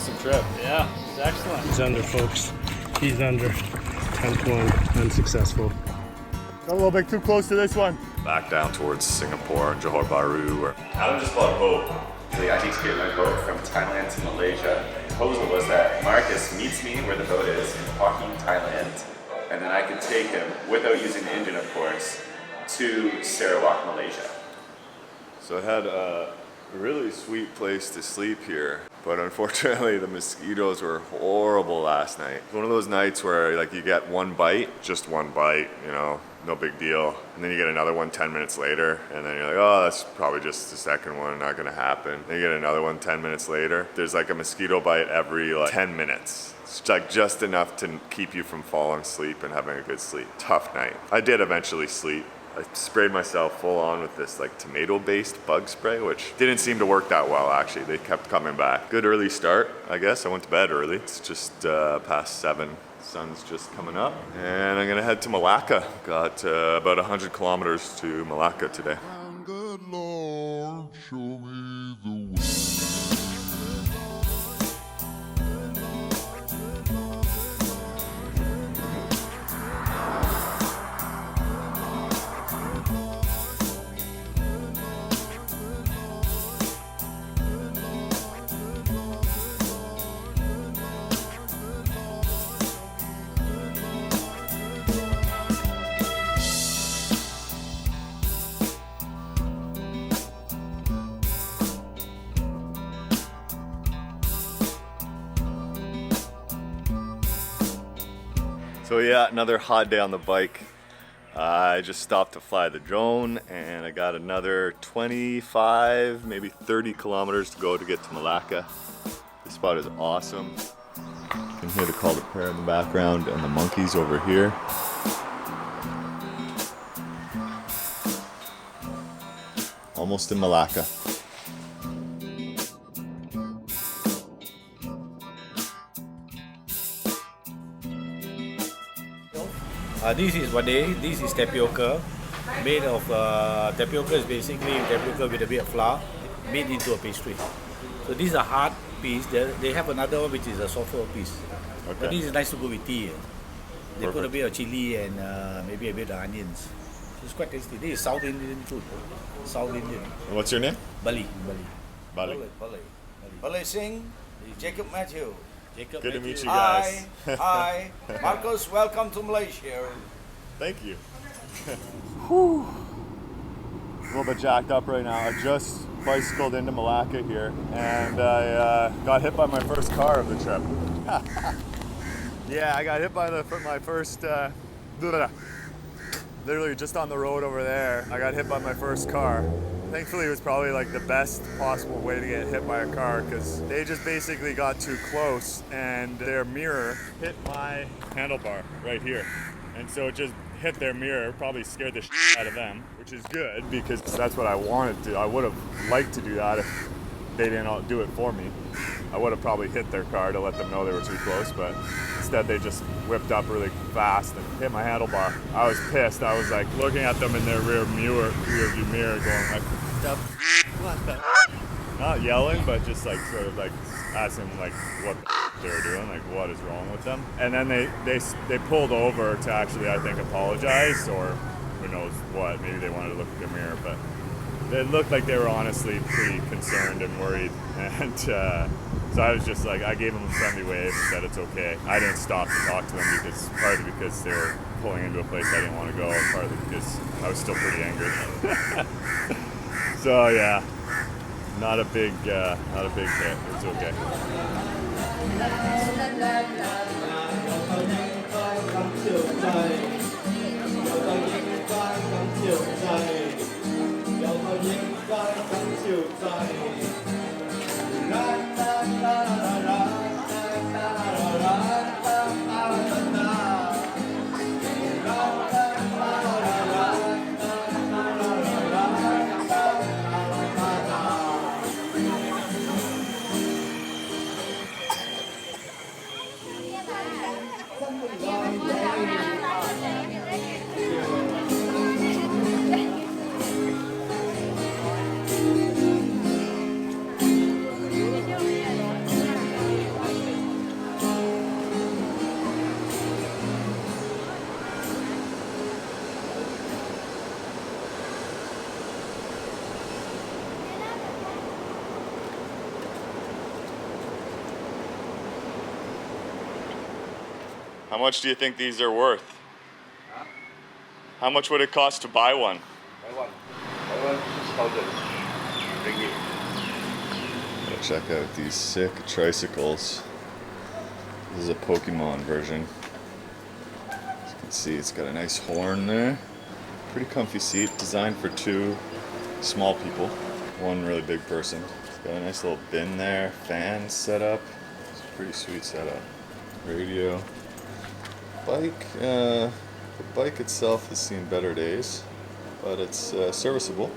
awesome trip. Yeah, it's excellent. He's under, folks. He's under. 10th one, unsuccessful. Got a little bit too close to this one. Back down towards Singapore, Johor Bahru. Or Adam just bought a boat. I need to get my boat from Thailand to Malaysia. The proposal was that Marcus meets me where the boat is in Pahang, Thailand, and then I could take him, without using the engine of course, to Sarawak, Malaysia. So I had a really sweet place to sleep here, but unfortunately the mosquitoes were horrible last night. One of those nights where like you get one bite, just one bite, you know, no big deal. And then you get another one 10 minutes later, and then you're like, oh, that's probably just the second one, not gonna happen. Then you get another one 10 minutes later. There's like a mosquito bite every like 10 minutes. It's like just enough to keep you from falling asleep and having a good sleep. Tough night. I did eventually sleep. I sprayed myself full on with this like tomato-based bug spray, which didn't seem to work that well actually. They kept coming back. Good early start, I guess. I went to bed early. It's just past 7. Sun's just coming up. And I'm gonna head to Melaka. Got about 100 kilometers to Melaka today. Good Lord, show me the way. So yeah, another hot day on the bike. I just stopped to fly the drone and I got another 25, maybe 30 kilometers to go to get to Melaka. This spot is awesome. You can hear the call to prayer in the background and the monkeys over here. Almost in Melaka. This is wade. This is tapioca. Made of tapioca is basically tapioca with a bit of flour made into a pastry. So these are hard piece. They have another one which is a softer piece. Okay. But this is nice to go with tea. They put a Perfect. bit of chili and maybe a bit of onions. So it's quite tasty. This is South Indian food. South Indian. And what's your name? Bali. Bali. Bali Singh, Jacob Matthew. Jacob Good to Matthew. meet you guys. Hi. Marcos, welcome to Malaysia. Thank you. Whew. A little bit jacked up right now. I just bicycled into Melaka here and I got hit by my first car of the trip. Yeah, I got hit by my first, literally just on the road over there, I got hit by my first car. Thankfully, it was probably like the best possible way to get hit by a car because they just basically got too close and their mirror hit my handlebar right here. And so it just hit their mirror, probably scared the shit out of them, which is good because that's what I wanted to. I would have liked to do that if they didn't do it for me. I would have probably hit their car to let them know they were too close, but instead they just whipped up really fast and hit my handlebar. I was pissed. I was like looking at them in their rear view mirror going like, what the not yelling, but just like sort of like asking like what they were doing, like what is wrong with them. And then they pulled over to actually, I think, apologize, or who knows what, maybe they wanted to look at the mirror, but it looked like they were honestly pretty concerned and worried. And so I was just like, I gave them a friendly wave and said it's okay. I didn't stop to talk to them because partly because they were pulling into a place I didn't want to go, and partly because I was still pretty angry. So yeah, not a big hit. It's okay. How much do you think these are worth? How much would it cost to buy one? Buy one 6,000 ringgit. Gotta check out these sick tricycles. This is a Pokemon version. As you can see, it's got a nice horn there. Pretty comfy seat, designed for 2 small people, 1 really big person. It's got a nice little bin there, fans set up. It's a pretty sweet setup. Radio. Bike, the bike itself has seen better days, but it's serviceable.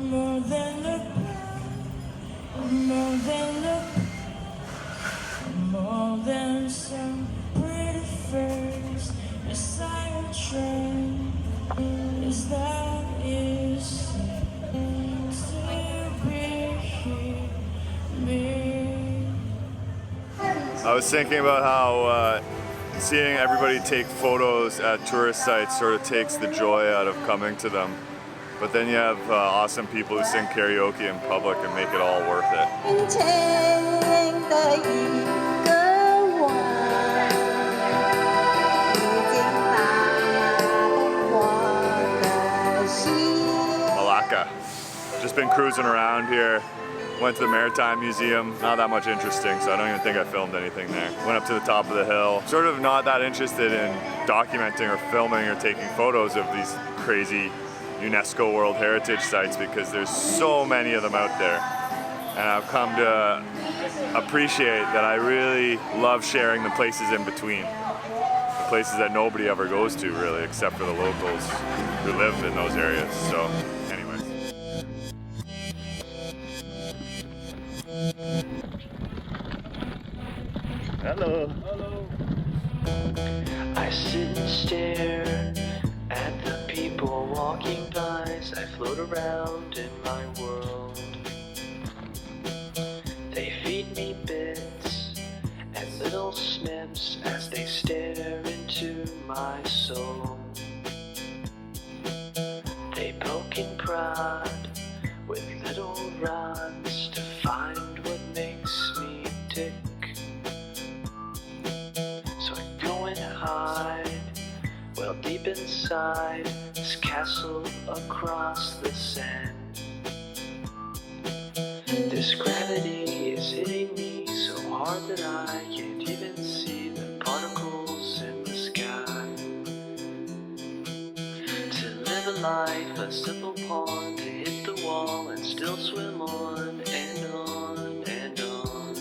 More than some pretty face, a silent train is that is to be me. I was thinking about how seeing everybody take photos at tourist sites sort of takes the joy out of coming to them. But then you have awesome people who sing karaoke in public and make it all worth it. Melaka. Just been cruising around here. Went to the Maritime Museum, not that much interesting, so I don't even think I filmed anything there. Went up to the top of the hill. Sort of not that interested in documenting or filming or taking photos of these crazy UNESCO World Heritage sites because there's so many of them out there. And I've come to appreciate that I really love sharing the places in between. The places that nobody ever goes to really, except for the locals who live in those areas. So anyway. Hello. I sit and stare at the people walking by as I float around in my world. They feed me bits and little snips as they stare into my soul. They poke and prod with little rods to find what makes me tick. So I go and hide, well deep inside this castle across the sand. This gravity is hitting me so hard that I can't even see the particles in the sky. To live a life, a simple pawn, to hit the wall and still swim on and on and on.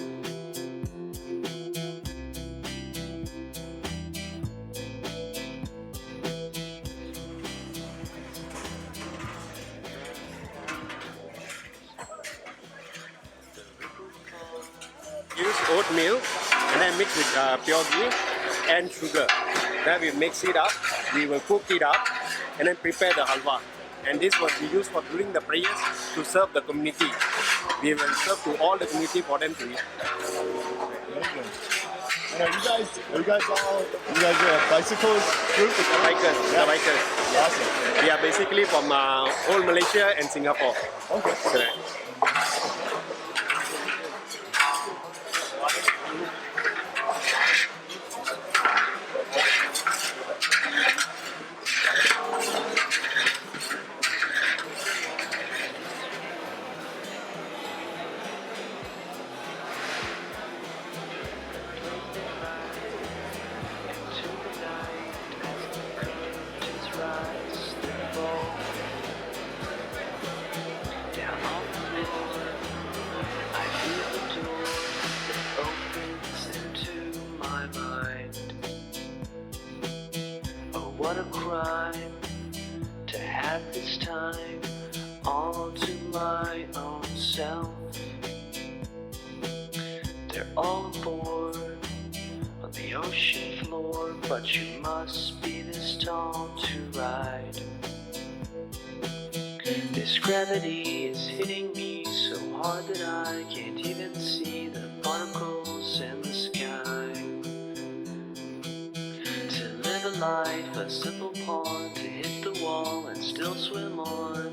Use oatmeal and then mix with pure ghee and sugar. Then we mix it up, we will cook it up and then prepare the halwa. And this was we use for during the prayers to serve the community. We will serve to all the community for them to eat. And are you guys a bicycles group? Bikers, Yeah. the bikers. Awesome. We are basically from whole Malaysia and Singapore. Okay. Correct. What a crime to have this time all to my own self. They're all aboard on the ocean floor, but you must be this tall to ride. This gravity is hitting me so hard that I can't even see the particles in the sky. To live a life, a simple pawn, to hit the wall and still swim on